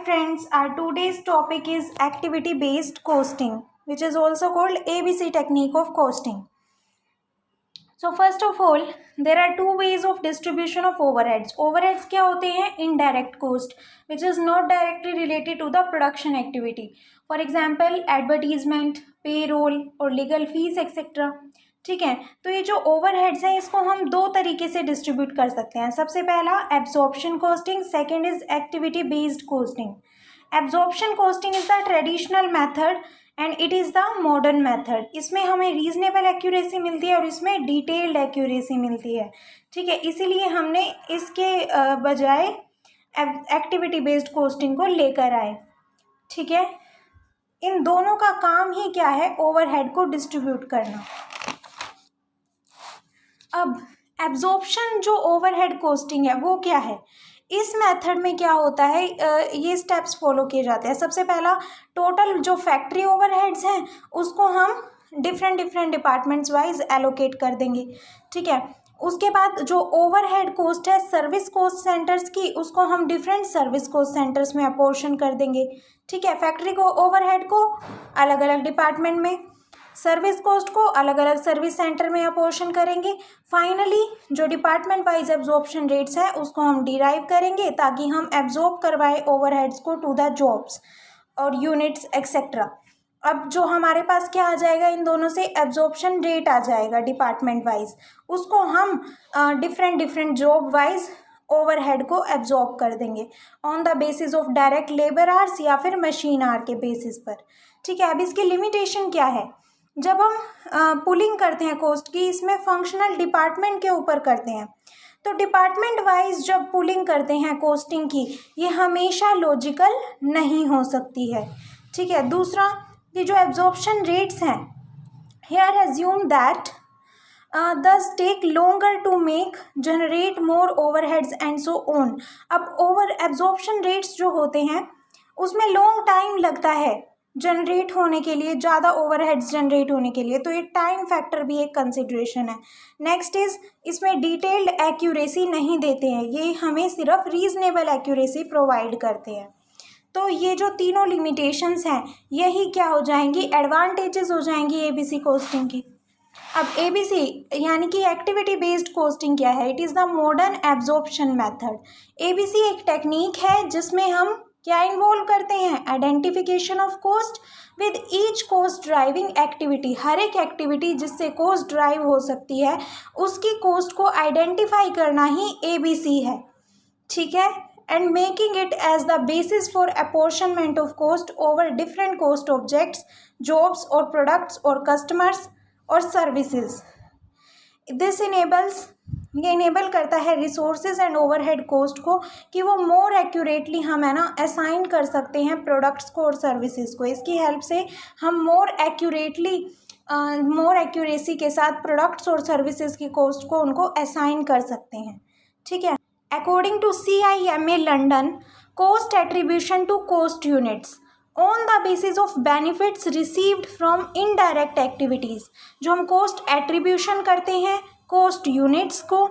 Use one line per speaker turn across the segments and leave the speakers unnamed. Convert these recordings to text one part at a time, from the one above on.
friends, our today's topic is activity based costing, which is also called ABC technique of costing. So first of all, there are two ways of distribution of overheads. Overheads क्या होते हैं? Indirect cost, which is not directly related to the production activity. For example, advertisement, payroll और legal fees etc. ठीक है, तो ये जो overheads हैं इसको हम दो तरीके से डिस्ट्रीब्यूट कर सकते हैं. सबसे पहला absorption costing, second is activity based costing. Absorption costing is the traditional method and it is the modern method. इसमें हमें रीजनेबल एक्यूरेसी मिलती है और इसमें डिटेल्ड एक्यूरेसी मिलती है. ठीक है, इसीलिए हमने इसके बजाय एक्टिविटी बेस्ड कॉस्टिंग को लेकर आए. ठीक है, इन दोनों का काम ही क्या है? ओवरहेड को डिस्ट्रीब्यूट करना. अब एब्जॉर्प्शन जो ओवरहेड कॉस्टिंग है वो क्या है? इस मेथड में क्या होता है, ये स्टेप्स फॉलो किए जाते हैं. सबसे पहला, टोटल जो फैक्ट्री ओवरहेड्स हैं उसको हम डिफरेंट डिपार्टमेंट्स वाइज एलोकेट कर देंगे. ठीक है, उसके बाद जो ओवरहेड कॉस्ट है सर्विस कॉस्ट सेंटर्स की, उसको हम डिफरेंट सर्विस कॉस्ट सेंटर्स में अपोर्शन कर देंगे. ठीक है, फैक्ट्री को ओवरहेड को अलग अलग डिपार्टमेंट में, सर्विस कॉस्ट को अलग अलग सर्विस सेंटर में अपोर्शन करेंगे. फाइनली जो डिपार्टमेंट वाइज एब्जॉर्प्शन रेट्स है उसको हम डिराइव करेंगे ताकि हम एब्जॉर्ब करवाए ओवरहेड्स को टू द जॉब्स और यूनिट्स एक्सेट्रा. अब जो हमारे पास क्या आ जाएगा, इन दोनों से एब्जॉर्प्शन रेट आ जाएगा डिपार्टमेंट वाइज, उसको हम डिफरेंट जॉब वाइज ओवरहेड को एब्जॉर्ब कर देंगे on the basis of direct labour hours या फिर मशीन आवर के बेसिस पर. ठीक है, अब इसकी लिमिटेशन क्या है? जब हम पुलिंग करते हैं कॉस्ट की, इसमें फंक्शनल डिपार्टमेंट के ऊपर करते हैं, तो डिपार्टमेंट वाइज जब पुलिंग करते हैं कॉस्टिंग की, ये हमेशा लॉजिकल नहीं हो सकती है. ठीक है, दूसरा, ये जो एब्जॉर्प्शन रेट्स हैं, here assume that this take longer to make, generate more overheads and so on. अब एब्जॉर्प्शन रेट्स जो होते हैं उसमें लॉन्ग टाइम लगता है जनरेट होने के लिए, ज़्यादा ओवरहेड्स जनरेट होने के लिए, तो ये टाइम फैक्टर भी एक कंसिड्रेशन है. नेक्स्ट इज़, इसमें डिटेल्ड एक्यूरेसी नहीं देते हैं, ये हमें सिर्फ रीजनेबल एक्यूरेसी प्रोवाइड करते हैं. तो ये जो तीनों लिमिटेशंस हैं यही क्या हो जाएंगी? एडवांटेजेस हो जाएंगी एबीसी कॉस्टिंग की. अब एबीसी यानी कि एक्टिविटी बेस्ड कॉस्टिंग क्या है? It is the modern absorption method. ABC एक टेक्निक है जिसमें हम क्या इन्वॉल्व करते हैं? Identification of cost with each cost driving activity. हर एक एक्टिविटी जिससे कॉस्ट ड्राइव हो सकती है उसकी कॉस्ट को आइडेंटिफाई करना ही एबीसी है. ठीक है, and making it as the basis for apportionment of cost over different cost objects, jobs और प्रोडक्ट्स और कस्टमर्स और सर्विसेज. दिस ये इनेबल करता है रिसोर्सेज एंड ओवरहेड कॉस्ट को कि वो मोर एक्यूरेटली हम है ना असाइन कर सकते हैं प्रोडक्ट्स को और सर्विसेज को. इसकी हेल्प से हम मोर एक्यूरेसी के साथ प्रोडक्ट्स और सर्विसेज की कॉस्ट को उनको असाइन कर सकते हैं. ठीक है, according to CIMA London, cost attribution to cost units on the basis of benefits received from indirect activities. जो हम कॉस्ट एट्रीब्यूशन करते हैं कॉस्ट यूनिट्स को,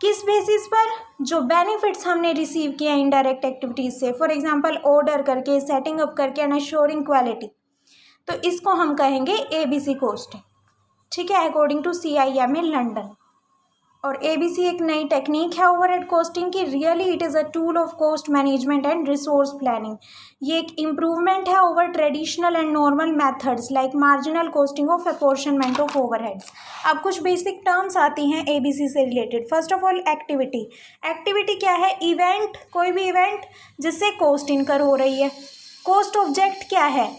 किस बेसिस पर? जो बेनिफिट्स हमने रिसीव किए हैं इनडायरेक्ट एक्टिविटीज़ से, फॉर एग्जांपल ऑर्डर करके, सेटिंग अप करके एंड एश्योरिंग क्वालिटी, तो इसको हम कहेंगे एबीसी कॉस्टिंग. ठीक है, अकॉर्डिंग टू CIMA लंडन. और एबीसी एक नई टेक्निक है ओवरहेड कॉस्टिंग की. Really it is a tool of cost management and resource planning. ये एक इम्प्रूवमेंट है over traditional and normal methods like marginal costing of apportionment of overheads. अब कुछ बेसिक टर्म्स आती हैं एबीसी से related. First of all, activity. Activity क्या है? इवेंट, कोई भी इवेंट जिससे कॉस्ट इनकर हो रही है. कॉस्ट ऑब्जेक्ट क्या है?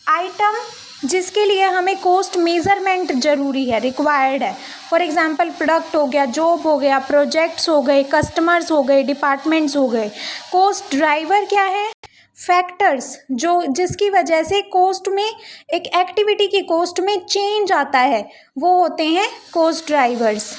आइटम जिसके लिए हमें कॉस्ट मेजरमेंट ज़रूरी है, रिक्वायर्ड है. फॉर एग्जांपल प्रोडक्ट हो गया, जॉब हो गया, प्रोजेक्ट्स हो गए, कस्टमर्स हो गए, डिपार्टमेंट्स हो गए. कॉस्ट ड्राइवर क्या है? फैक्टर्स जो जिसकी वजह से कॉस्ट में, एक एक्टिविटी की कॉस्ट में चेंज आता है, वो होते हैं cost drivers.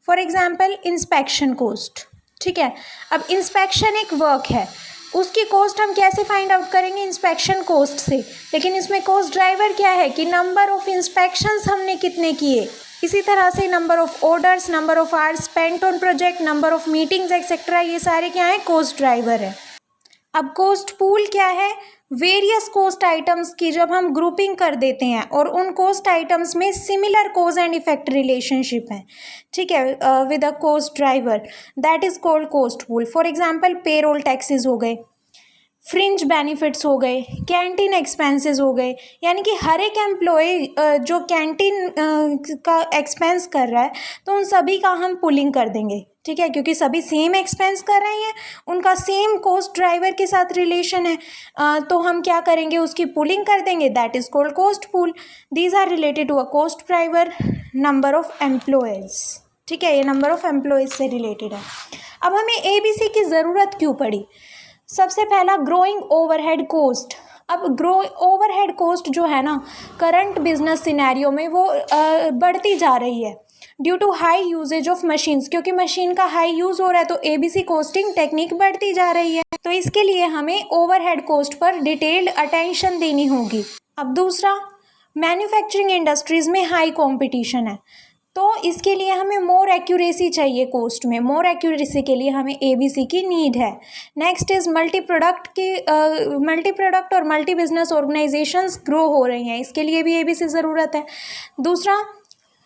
For example inspection cost. ठीक है, अब इंस्पेक्शन एक वर्क है, उसकी कॉस्ट हम कैसे फाइंड आउट करेंगे? इंस्पेक्शन कॉस्ट से. लेकिन इसमें कॉस्ट ड्राइवर क्या है कि नंबर ऑफ इंस्पेक्शंस हमने कितने किए. इसी तरह से number of orders, number of hours spent on project, number of meetings etcetera, ये सारे क्या हैं? कॉस्ट ड्राइवर है. अब कोस्ट पूल क्या है? वेरियस कोस्ट आइटम्स की जब हम ग्रुपिंग कर देते हैं और उन कोस्ट आइटम्स में similar cause and effect relationship है, ठीक है, with a cost driver, that is called cost pool. For example payroll taxes हो गए, फ्रिंज बेनिफिट्स हो गए, कैंटीन एक्सपेंसेस हो गए, यानी कि हर एक एम्प्लॉय जो कैंटीन का एक्सपेंस कर रहा है तो उन सभी का हम पुलिंग कर देंगे, ठीक है, क्योंकि सभी सेम एक्सपेंस कर रहे हैं, उनका सेम कोस्ट ड्राइवर के साथ रिलेशन है, तो हम क्या करेंगे, उसकी पुलिंग कर देंगे, that is called cost pool. These are related to a cost driver, number of employees, ठीक है, ये नंबर ऑफ एम्प्लॉयज़ से रिलेटेड है। अब हमें ABC की ज़रूरत क्यों पड़ी? सबसे पहला, ग्रोइंग ओवरहेड कोस्ट। अब ओवरहेड कोस्ट जो है ना, करंट बिजनेस सिनेरियो में वो बढ़ती जा रही है due to high usages of machines, क्योंकि मशीन का हाई यूज़ हो रहा है तो ABC कोस्टिंग टेक्निक बढ़ती जा रही है, तो इसके लिए हमें ओवरहेड कोस्ट पर डिटेल्ड अटेंशन देनी होगी। अब दूसरा, मैन्युफैक्चरिंग इंडस्ट्रीज़ में हाई कॉम्पिटिशन है, तो इसके लिए हमें मोर एक्यूरेसी चाहिए कोस्ट में, मोर एक्यूरेसी के लिए हमें ABC की नीड है। नेक्स्ट इज़ मल्टी प्रोडक्ट और मल्टी बिजनेस ऑर्गेनाइजेशंस ग्रो हो रही हैं, इसके लिए भी ABC ज़रूरत है। दूसरा,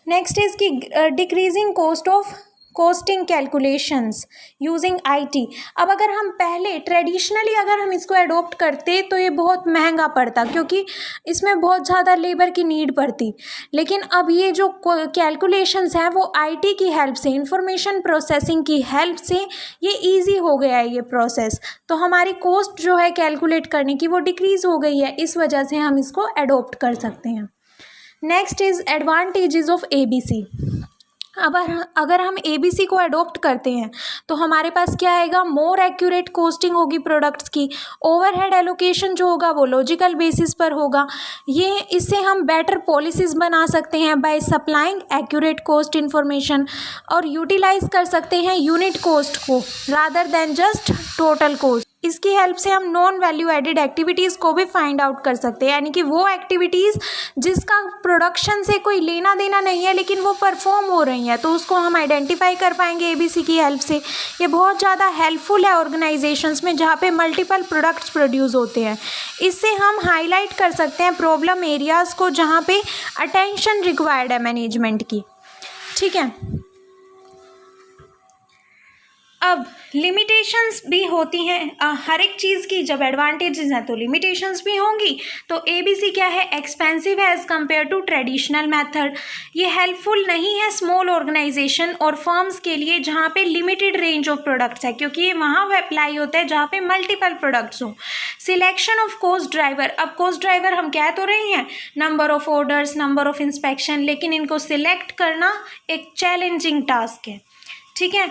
नेक्स्ट इज़ की decreasing cost of costing calculations using IT। अब अगर हम पहले ट्रेडिशनली अगर हम इसको अडोप्ट करते तो ये बहुत महंगा पड़ता, क्योंकि इसमें बहुत ज़्यादा लेबर की नीड पड़ती, लेकिन अब ये जो कैलकुलेशंस हैं वो IT की हेल्प से, इंफॉर्मेशन प्रोसेसिंग की हेल्प से ये ईजी हो गया है ये प्रोसेस, तो हमारी कॉस्ट जो है कैलकुलेट करने की वो डिक्रीज़ हो गई है, इस वजह से हम इसको अडोप्ट कर सकते हैं। Next is advantages of ABC। अब अगर हम ABC को अडोप्ट करते हैं तो हमारे पास क्या आएगा, मोर एक्यूरेट कॉस्टिंग होगी प्रोडक्ट्स की, ओवरहेड एलोकेशन जो होगा वो लॉजिकल बेसिस पर होगा, ये इससे हम बेटर पॉलिसीज़ बना सकते हैं by supplying accurate cost information, और यूटिलाइज कर सकते हैं यूनिट कॉस्ट को rather than just total cost. इसकी हेल्प से हम नॉन वैल्यू एडिड एक्टिविटीज़ को भी फाइंड आउट कर सकते हैं, यानी कि वो एक्टिविटीज़ जिसका प्रोडक्शन से कोई लेना देना नहीं है लेकिन वो परफॉर्म हो रही हैं, तो उसको हम आइडेंटिफाई कर पाएंगे ABC की हेल्प से। ये बहुत ज़्यादा हेल्पफुल है ऑर्गेनाइजेशंस में जहाँ पे मल्टीपल प्रोडक्ट्स प्रोड्यूस होते हैं। इससे हम हाईलाइट कर सकते हैं प्रॉब्लम एरियाज़ को जहाँ पे अटेंशन रिक्वायर्ड है मैनेजमेंट की, ठीक है। अब लिमिटेशंस भी होती हैं हर एक चीज़ की, जब एडवांटेजेस हैं तो लिमिटेशंस भी होंगी। तो ABC क्या है, एक्सपेंसिव है as compare to traditional method. ये हेल्पफुल नहीं है स्मॉल ऑर्गेनाइजेशन और फर्म्स के लिए जहाँ पे लिमिटेड रेंज ऑफ प्रोडक्ट्स है, क्योंकि ये वहाँ अप्लाई होता है जहाँ पे मल्टीपल प्रोडक्ट्स हो। सिलेक्शन ऑफ कोस्ट ड्राइवर, अब कोस्ट ड्राइवर हम कह तो रहे हैं number of orders, number of inspection, लेकिन इनको सिलेक्ट करना एक चैलेंजिंग टास्क है, ठीक है।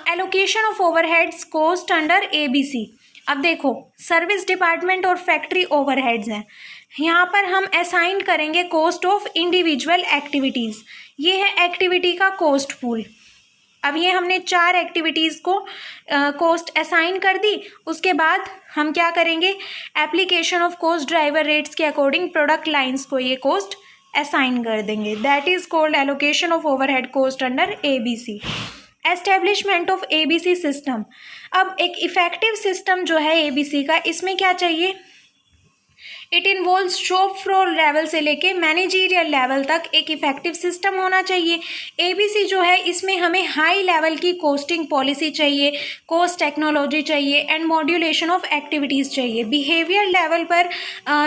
Allocation of overheads cost under ABC। अब देखो, सर्विस डिपार्टमेंट और फैक्ट्री ओवरहेड्स हैं, यहाँ पर हम असाइन करेंगे कॉस्ट ऑफ इंडिविजुअल एक्टिविटीज़, ये है एक्टिविटी का कॉस्ट पूल। अब ये हमने 4 एक्टिविटीज़ को कॉस्ट असाइन कर दी, उसके बाद हम क्या करेंगे, application of cost driver rates के अकॉर्डिंग प्रोडक्ट लाइन्स को ये कॉस्ट असाइन कर देंगे, that is called allocation of overhead cost under ABC। Establishment of ABC system, अब एक इफ़ेक्टिव सिस्टम जो है ABC का, इसमें क्या चाहिए, it involves shop floor level से लेके मैनेजरियल लेवल तक एक इफ़ेक्टिव सिस्टम होना चाहिए। ABC जो है इसमें हमें हाई लेवल की कॉस्टिंग पॉलिसी चाहिए, कॉस्ट टेक्नोलॉजी चाहिए एंड मॉड्यूलेशन ऑफ एक्टिविटीज़ चाहिए। बिहेवियर लेवल पर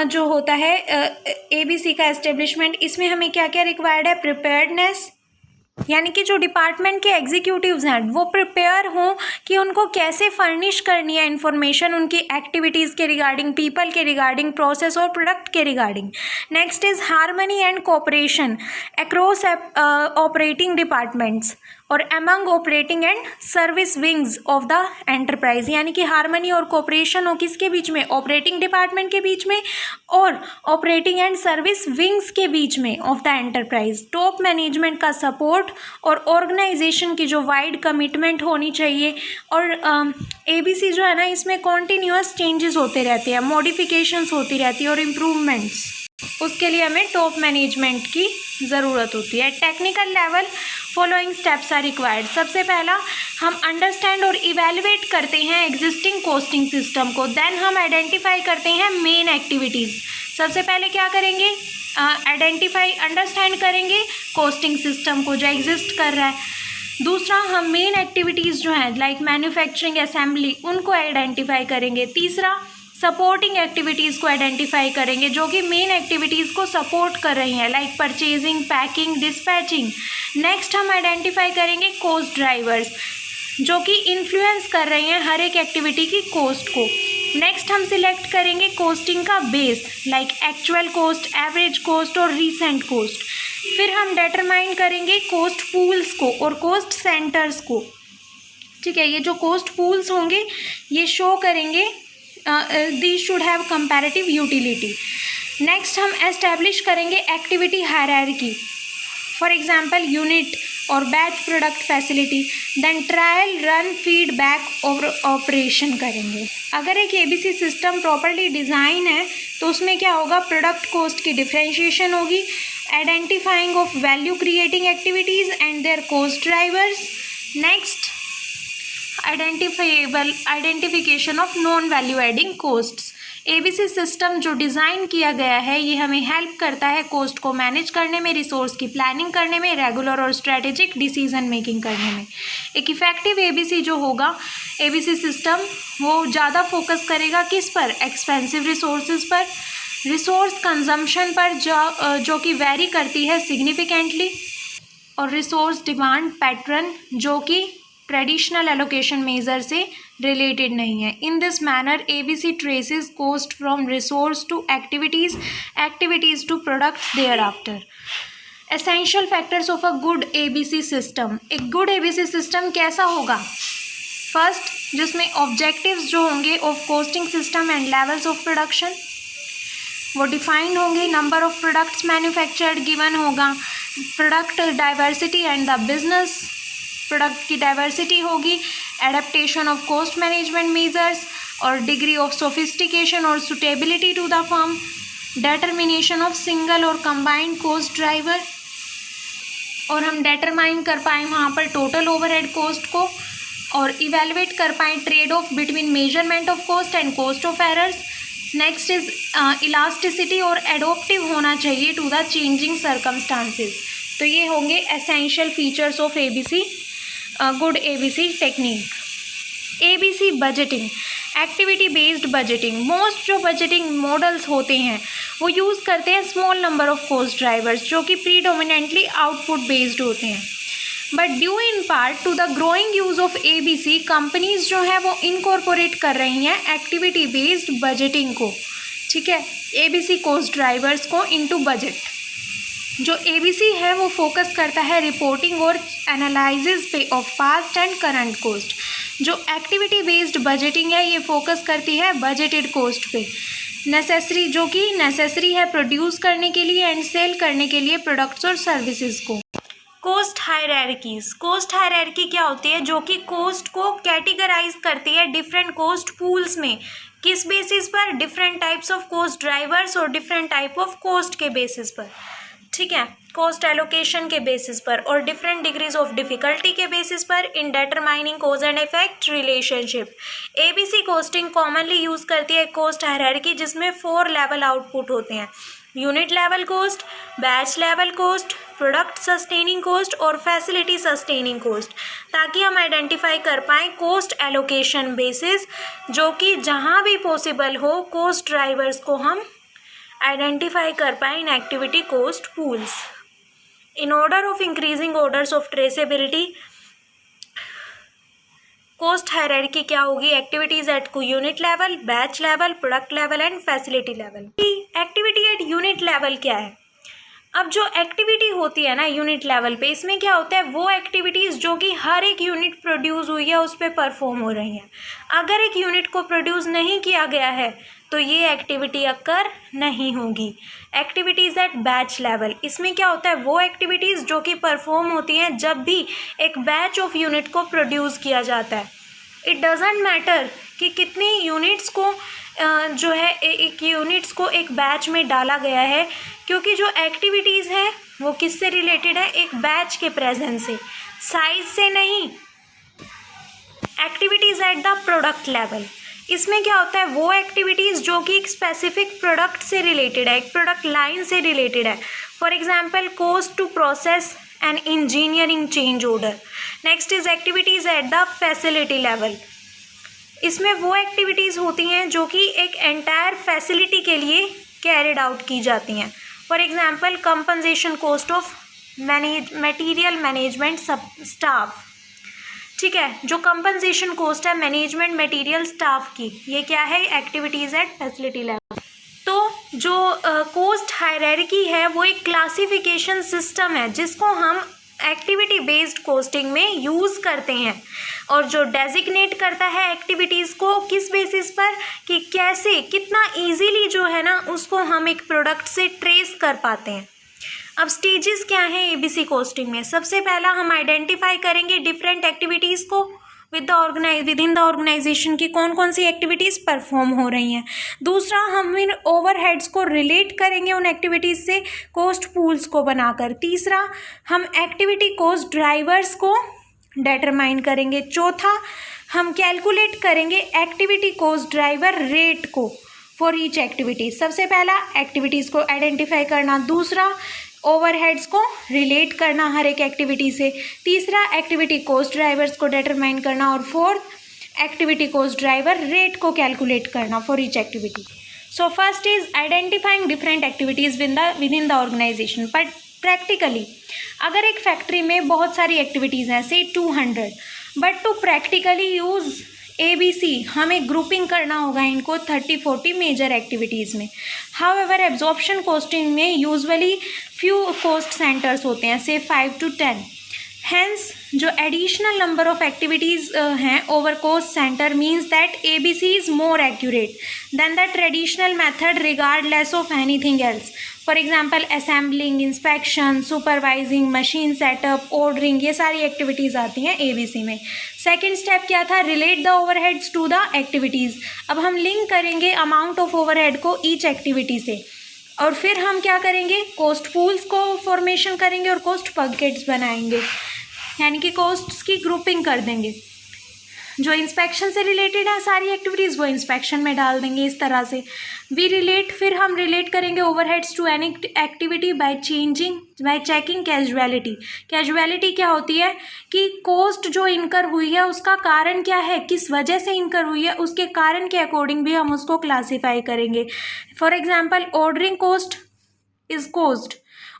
जो होता है ABC का एस्टेब्लिशमेंट, इसमें हमें क्या क्या रिक्वायर्ड है, प्रिपेयर्डनेस, यानी कि जो डिपार्टमेंट के एग्जीक्यूटिव्स हैं वो प्रिपेयर हों कि उनको कैसे फर्निश करनी है इन्फॉर्मेशन उनकी एक्टिविटीज़ के रिगार्डिंग, पीपल के रिगार्डिंग, प्रोसेस और प्रोडक्ट के regarding. Next is harmony and cooperation across operating departments और among operating and service wings of the enterprise, यानी कि हार्मनी और कोऑपरेशन हो किसके बीच में, ऑपरेटिंग डिपार्टमेंट के बीच में और ऑपरेटिंग एंड सर्विस विंग्स के बीच में of the enterprise. Top management का सपोर्ट और ऑर्गेनाइजेशन की जो वाइड कमिटमेंट होनी चाहिए। और ABC जो है ना, इसमें कॉन्टीन्यूअस चेंजेस होते रहते हैं, मॉडिफिकेशंस होती रहती है और इम्प्रूवमेंट्स, उसके लिए हमें टॉप मैनेजमेंट की ज़रूरत होती है। Technical level following steps are required. सबसे पहला हम अंडरस्टैंड और इवेलुएट करते हैं एग्जिस्टिंग कोस्टिंग सिस्टम को। देन हम आइडेंटिफाई करते हैं मेन एक्टिविटीज़। सबसे पहले क्या करेंगे, आइडेंटिफाई अंडरस्टैंड करेंगे कोस्टिंग सिस्टम को जो एग्जिस्ट कर रहा है। दूसरा, हम मेन एक्टिविटीज़ जो हैं लाइक मैन्युफैक्चरिंग, असेंबली, उनको आइडेंटिफाई करेंगे। तीसरा, सपोर्टिंग एक्टिविटीज़ को आइडेंटिफाई करेंगे जो कि मेन एक्टिविटीज़ को सपोर्ट कर रही हैं like purchasing, packing, dispatching. Next हम आइडेंटिफाई करेंगे कॉस्ट ड्राइवर्स जो कि इन्फ्लुएंस कर रही हैं हर एक एक्टिविटी की कॉस्ट को। नेक्स्ट हम सिलेक्ट करेंगे कॉस्टिंग का base like actual cost, average cost और रीसेंट कॉस्ट। फिर हम डिटरमाइन करेंगे कॉस्ट पूल्स को और कॉस्ट सेंटर्स को। ठीक है, ये जो कॉस्ट पूल्स होंगे ये शो करेंगे these should have comparative utility. Next हम एस्टैब्लिश करेंगे activity hierarchy, for example unit और batch product facility. Then trial run feedback और ऑपरेशन करेंगे। अगर एक एबीसी सिस्टम प्रॉपर्ली डिज़ाइन है तो उसमें क्या होगा, प्रोडक्ट कॉस्ट की डिफरेंशिएशन होगी, identifying of value creating activities and their cost drivers. Next, identification of non value adding costs. ABC system जो डिज़ाइन किया गया है ये हमें हेल्प करता है कॉस्ट को मैनेज करने में, रिसोर्स की प्लानिंग करने में, रेगुलर और स्ट्रेटेजिक डिसीजन मेकिंग करने में। एक इफ़ेक्टिव एबीसी जो होगा, एबीसी सिस्टम वो ज़्यादा फोकस करेगा किस पर, एक्सपेंसिव रिसोर्सेज पर, रिसोर्स कंजम्पशन पर जो कि वेरी करती है सिग्निफिकेंटली, और रिसोर्स डिमांड पैटर्न जो कि ट्रेडिशनल एलोकेशन मेजर से रिलेटेड नहीं है। In this manner ABC traces cost from resource to activities to products thereafter. Essential factors of a good ABC system. एक गुड एबीसी सिस्टम कैसा होगा, first जिसमें objectives जो होंगे of costing system and levels of production वो defined होंगे। Number of products manufactured given होगा, product diversity and the business, product की डाइवर्सिटी होगी, adaptation of cost management measures और डिग्री ऑफ सोफिस्टिकेशन और suitability to the firm, determination of single और combined cost driver, और हम determine कर पाएँ वहाँ पर टोटल ओवरहेड कॉस्ट को और इवेलुएट कर पाएँ trade off between measurement of cost and cost of errors. Next is elasticity और एडोप्टिव होना चाहिए टू द चेंजिंग सर्कमस्टांसेस। तो ये होंगे essential features of ABC, good ABC technique. ABC budgeting, activity based budgeting. Most जो budgeting models होते हैं वो यूज़ करते हैं small number of cost drivers जो कि प्रीडोमिनेंटली आउटपुट बेस्ड होते हैं। But due in part two the growing use of ABC, companies जो हैं वो इनकॉर्पोरेट कर रही हैं एक्टिविटी बेस्ड बजटिंग को। ठीक है, एबीसी कॉस्ट ड्राइवर्स को इनटू बजट। जो एबीसी है वो फोकस करता है रिपोर्टिंग और एनालिसिस पे of past and current cost. जो एक्टिविटी बेस्ड बजटिंग है ये फोकस करती है बजटेड कॉस्ट पे, नेसेसरी जो कि नेसेसरी है प्रोड्यूस करने के लिए एंड सेल करने के लिए प्रोडक्ट्स और सर्विसेज को। कॉस्ट हायरार्कीज, कॉस्ट हायरार्की क्या होती है, जो कि कॉस्ट को कैटेगराइज करती है डिफरेंट कॉस्ट पूल्स में। किस बेसिस पर, different types of cost drivers और डिफरेंट टाइप ऑफ कॉस्ट के बेसिस पर। ठीक है, कॉस्ट एलोकेशन के बेसिस पर और डिफरेंट डिग्रीज ऑफ डिफिकल्टी के बेसिस पर in determining cause and effect relationship. ABC costing commonly use करती है कॉस्ट हायरार्की जिसमें 4 लेवल आउटपुट होते हैं, unit level cost, batch level cost, product sustaining cost और फैसिलिटी सस्टेनिंग कॉस्ट, ताकि हम आइडेंटिफाई कर पाएँ कॉस्ट एलोकेशन बेसिस जो कि जहाँ भी पॉसिबल हो कॉस्ट ड्राइवर्स को हम आइडेंटिफाई कर पाएँ इन activity cost pools. In order of increasing orders of traceability, cost hierarchy क्या होगी, activities at unit level, batch level, product level and facility level. Activity at unit level क्या है, अब जो एक्टिविटी होती है ना यूनिट लेवल पे, इसमें क्या होता है, वो एक्टिविटीज़ जो कि हर एक यूनिट प्रोड्यूस हुई है उस पर परफॉर्म हो रही हैं। अगर एक यूनिट को प्रोड्यूस नहीं किया गया है तो ये एक्टिविटी अकर नहीं होगी। एक्टिविटीज़ एट बैच लेवल, इसमें क्या होता है, वो एक्टिविटीज़ जो कि परफॉर्म होती हैं जब भी एक बैच ऑफ यूनिट को प्रोड्यूस किया जाता है। इट डजेंट मैटर कि कितनी यूनिट्स को जो है एक यूनिट्स को एक बैच में डाला गया है, क्योंकि जो एक्टिविटीज़ है वो किससे रिलेटेड है, एक बैच के प्रेजेंस से, साइज से नहीं। Activities at the product level, इसमें क्या होता है, वो एक्टिविटीज़ जो कि एक स्पेसिफिक प्रोडक्ट से रिलेटेड है, एक प्रोडक्ट लाइन से रिलेटेड है। For example cost to process and engineering change order. Next is activities at the facility level, इसमें वो एक्टिविटीज़ होती हैं जो कि एक एंटायर फैसिलिटी के लिए कैरिड आउट की जाती हैं। For example compensation cost of material management staff, ठीक है, जो कंपनसेशन कॉस्ट है मैनेजमेंट मटेरियल स्टाफ की, ये क्या है, एक्टिविटीज़ एट फैसिलिटी लेवल। तो जो कॉस्ट हायरार्की है वो एक क्लासिफिकेशन सिस्टम है जिसको हम एक्टिविटी बेस्ड कॉस्टिंग में यूज़ करते हैं, और जो डेजिग्नेट करता है एक्टिविटीज़ को किस बेसिस पर, कि कैसे कितना इजीली जो है ना उसको हम एक प्रोडक्ट से ट्रेस कर पाते हैं। अब स्टेजेस क्या हैं एबीसी कॉस्टिंग में, सबसे पहला हम आइडेंटिफाई करेंगे डिफरेंट एक्टिविटीज़ को विद इन द ऑर्गेनाइजेशन की कौन कौन सी एक्टिविटीज़ परफॉर्म हो रही हैं। दूसरा, हम इन ओवरहेड्स को रिलेट करेंगे उन एक्टिविटीज़ से कॉस्ट पूल्स को बनाकर। तीसरा, हम एक्टिविटी कॉस्ट ड्राइवर्स को डिटरमाइन करेंगे। चौथा, हम कैलकुलेट करेंगे एक्टिविटी कॉस्ट ड्राइवर रेट को फॉर ईच एक्टिविटी। सबसे पहला एक्टिविटीज़ को आइडेंटिफाई करना, दूसरा ओवरहेड्स को रिलेट करना हर एक एक्टिविटी से, तीसरा एक्टिविटी कॉस्ट ड्राइवर्स को डिटरमाइन करना, और fourth activity cost driver rate को कैलकुलेट करना for each activity. So first is identifying different activities within the organisation. But practically अगर एक फैक्ट्री में बहुत सारी एक्टिविटीज़ हैं, से 200, but to practically use ABC हमें ग्रुपिंग करना होगा इनको 30-40 मेजर एक्टिविटीज़ में। हाउएवर एब्जॉर्प्शन कॉस्टिंग में यूजुअली फ्यू कॉस्ट सेंटर्स होते हैं, से 5 to 10। हैंस जो एडिशनल नंबर ऑफ एक्टिविटीज़ हैं over cost centre means that ABC is more accurate than the traditional method regardless of anything else. For example assembling, inspection, supervising, machine setup, ordering, ये सारी activities आती हैं ABC में। Second step क्या था, relate the overheads to the activities. अब हम link करेंगे अमाउंट ऑफ ओवरहेड को ईच एक्टिविटी से, और फिर हम क्या करेंगे, कॉस्ट पूल्स को फॉर्मेशन करेंगे और कॉस्ट बकेट्स बनाएंगे, यानी कि कॉस्ट्स की ग्रुपिंग कर देंगे। जो इंस्पेक्शन से रिलेटेड है सारी एक्टिविटीज़ वो इंस्पेक्शन में डाल देंगे। इस तरह से फिर हम रिलेट करेंगे overheads to any activity by checking causality. Causality क्या होती है कि कॉस्ट जो इनकर हुई है उसका कारण क्या है, किस वजह से इनकर हुई है, उसके कारण के अकॉर्डिंग भी हम उसको क्लासीफाई करेंगे। For example ordering cost is cost,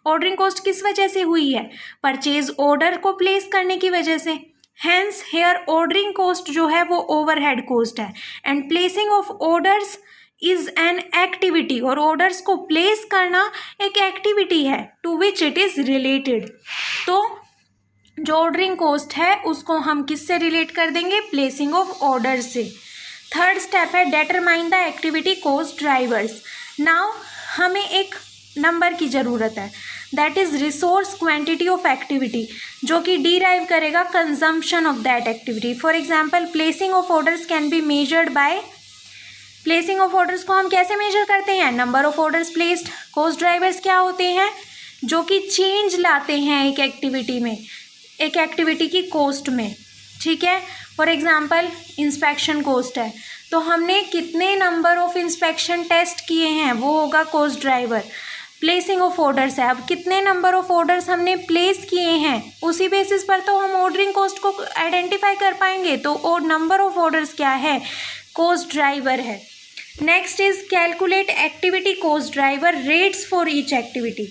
ordering cost किस वजह से हुई है, परचेज ऑर्डर को प्लेस करने की वजह से। हैंस हेयर ऑर्डरिंग कॉस्ट जो है वो ओवरहेड कॉस्ट है, and placing of orders is an activity, और ऑर्डर्स को प्लेस करना एक एक्टिविटी है to which it is related. तो जो ऑर्डरिंग कॉस्ट है उसको हम किससे रिलेट कर देंगे, प्लेसिंग ऑफ ऑर्डर से। थर्ड स्टेप है determine the activity cost drivers. Now हमें एक नंबर की ज़रूरत है, that is resource quantity of activity, जो कि डिराइव करेगा consumption of that activity. For example placing of orders can be measured by, placing of orders को हम कैसे मेजर करते हैं, number of orders placed. Cost drivers क्या होते हैं, जो कि चेंज लाते हैं एक एक्टिविटी में, एक एक्टिविटी की कॉस्ट में, ठीक है। फॉर एग्जांपल इंस्पेक्शन कॉस्ट है, तो हमने कितने नंबर ऑफ इंस्पेक्शन टेस्ट किए हैं वो होगा cost driver. Placing of orders है, अब कितने नंबर ऑफ ऑर्डर्स हमने प्लेस किए हैं उसी बेसिस पर तो हम ऑर्डरिंग कॉस्ट को आइडेंटिफाई कर पाएंगे, तो और नंबर ऑफ ऑर्डर्स क्या है, कॉस्ट ड्राइवर है। Next is calculate activity cost driver rates for each activity.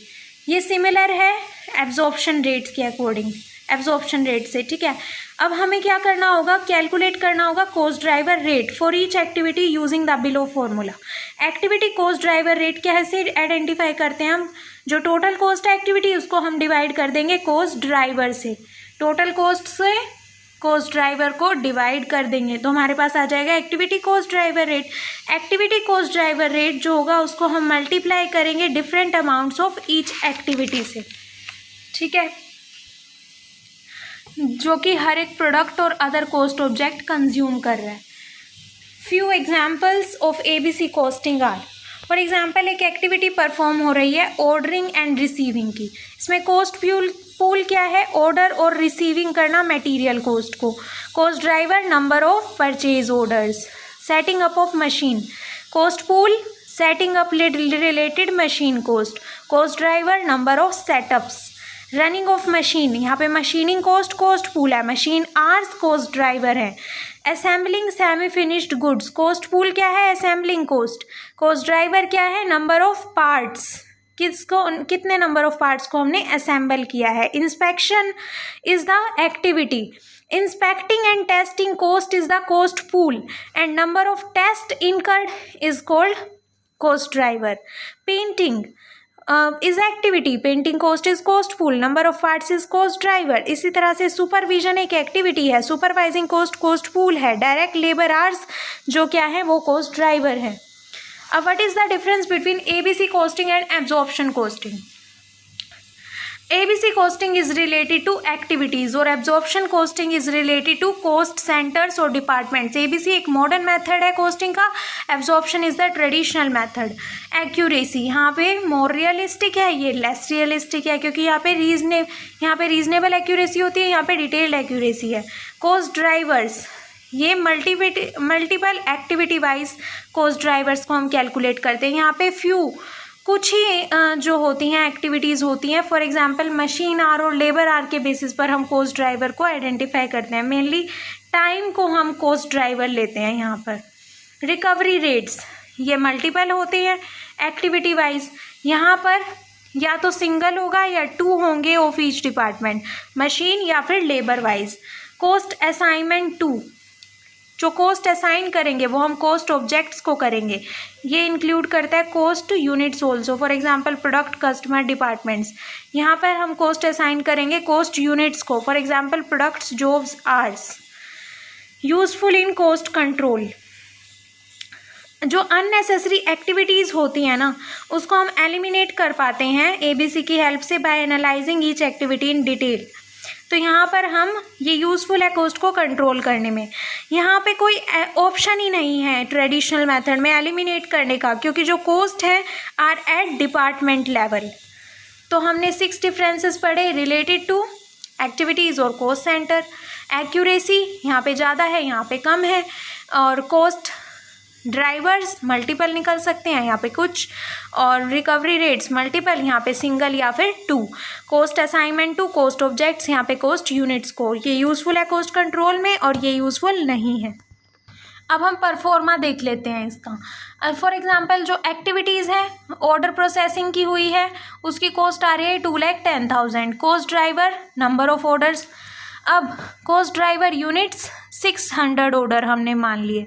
ये सिमिलर है एब्जॉर्प्शन रेट्स के अकॉर्डिंग, एब्जॉर्प्शन रेट से, ठीक है। अब हमें क्या करना होगा, कैलकुलेट करना होगा cost driver rate for each activity using the below formula. Activity cost driver rate कैसे आइडेंटिफाई करते हैं हम, जो टोटल कॉस्ट है एक्टिविटी उसको हम डिवाइड कर देंगे कॉस्ट ड्राइवर से, टोटल कॉस्ट से कॉस्ट ड्राइवर को डिवाइड कर देंगे तो हमारे पास आ जाएगा activity cost driver rate. Activity cost driver rate जो होगा उसको हम मल्टीप्लाई करेंगे different amounts of each activity से, ठीक है, जो कि हर एक प्रोडक्ट और अदर कॉस्ट ऑब्जेक्ट कंज्यूम कर रहा है। Few examples of ABC costing are, for example एक एक्टिविटी परफॉर्म हो रही है ऑर्डरिंग एंड रिसीविंग की, इसमें कॉस्ट पूल क्या है, ऑर्डर और रिसीविंग करना मटेरियल कॉस्ट को। Cost driver, number of purchase orders. Setting up of machine, cost pool, setting up related machine cost. Cost driver, number of setups. Running of machine, यहाँ पे machining cost, cost pool है। Machine hours cost driver है। Assembling semi finished goods, cost pool क्या है, assembling cost. Cost driver क्या है, number of parts, कितने number of parts को हमने असेंबल किया है। Inspection is the activity, inspecting and testing cost is the cost pool and number of test incurred is called cost driver. Painting is activity, painting cost is cost pool, number of parts is cost driver. इसी तरह से supervision एक activity है, supervising cost cost pool है। Direct labour hours जो क्या है वो कॉस्ट ड्राइवर है। अब what is the difference between ABC costing and absorption costing. ABC costing is related to activities और absorption costing is related to cost centres और departments. ABC एक मॉडर्न मेथड है कॉस्टिंग का, absorption is the traditional method. Accuracy यहाँ पे more realistic है, ये less realistic है, क्योंकि यहाँ पे रीजनेबल एक्यूरेसी होती है, यहाँ पे डिटेल्ड एक्यूरेसी है। कॉस्ट ड्राइवर्स, ये multiple activity wise cost drivers को हम कैलकुलेट करते हैं। यहाँ पे कुछ ही जो होती हैं एक्टिविटीज़ होती हैं, फॉर एग्जांपल मशीन आर और लेबर आर के बेसिस पर हम कॉस्ट ड्राइवर को आइडेंटिफाई करते हैं। मेनली टाइम को हम कॉस्ट ड्राइवर लेते हैं यहाँ पर। रिकवरी रेट्स, ये मल्टीपल होते हैं एक्टिविटी वाइज, यहाँ पर या तो सिंगल होगा या 2 होंगे ऑफ ईच डिपार्टमेंट, मशीन या फिर लेबर वाइज। कॉस्ट असाइनमेंट 2, जो कॉस्ट असाइन करेंगे वो हम कॉस्ट ऑब्जेक्ट्स को करेंगे। ये इंक्लूड करता है cost units also, for example product, customer, departments. यहाँ पर हम कॉस्ट असाइन करेंगे कॉस्ट यूनिट्स को, for example products, jobs, hours. Useful in cost control, जो अननेसेसरी एक्टिविटीज़ होती हैं ना उसको हम एलिमिनेट कर पाते हैं ABC की हेल्प से by analysing each activity in detail. तो यहाँ पर हम ये यूज़फुल है कॉस्ट को कंट्रोल करने में। यहाँ पे कोई ऑप्शन ही नहीं है ट्रेडिशनल मेथड में एलिमिनेट करने का, क्योंकि जो कॉस्ट है आर एट डिपार्टमेंट लेवल। तो हमने 6 डिफरेंसेस पढ़े रिलेटेड टू एक्टिविटीज़ और कॉस्ट सेंटर। एक्यूरेसी यहाँ पे ज़्यादा है, यहाँ पे कम है, और कॉस्ट ड्राइवर्स मल्टीपल निकल सकते हैं यहाँ पे कुछ, और रिकवरी रेट्स मल्टीपल, यहाँ पे सिंगल या फिर 2। कॉस्ट असाइनमेंट 2, कॉस्ट ऑब्जेक्ट्स, यहाँ पे कॉस्ट यूनिट्स को। ये यूज़फुल है कॉस्ट कंट्रोल में और ये यूज़फुल नहीं है। अब हम परफॉर्मा देख लेते हैं इसका। फॉर एग्जांपल जो एक्टिविटीज़ है ऑर्डर प्रोसेसिंग की हुई है उसकी कॉस्ट आ रही है 2,10,000। Cost driver, number of orders. अब कॉस्ट ड्राइवर यूनिट्स 600 ऑर्डर हमने मान लिए,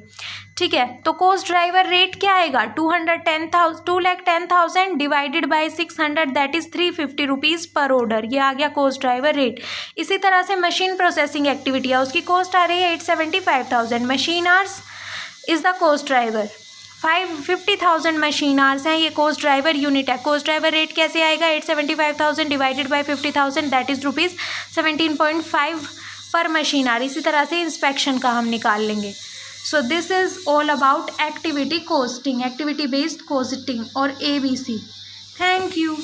ठीक है। तो कॉस्ट ड्राइवर रेट क्या आएगा, 2,10,000 divided by 600, that is 350 rupees पर ऑर्डर। ये आ गया कॉस्ट ड्राइवर रेट। इसी तरह से मशीन प्रोसेसिंग एक्टिविटी है, उसकी कॉस्ट आ रही है 875,000। Machine hours is the cost driver, 50,000 machine hours हैं, ये कॉस्ट ड्राइवर यूनिट है। कॉस्ट ड्राइवर रेट कैसे आएगा, 875,000 divided by 50,000, that is rupees 17.5 पर मशीन आवर। इसी तरह से इंस्पेक्शन का हम निकाल लेंगे। So this is all about activity costing, activity based costing or ABC. Thank you.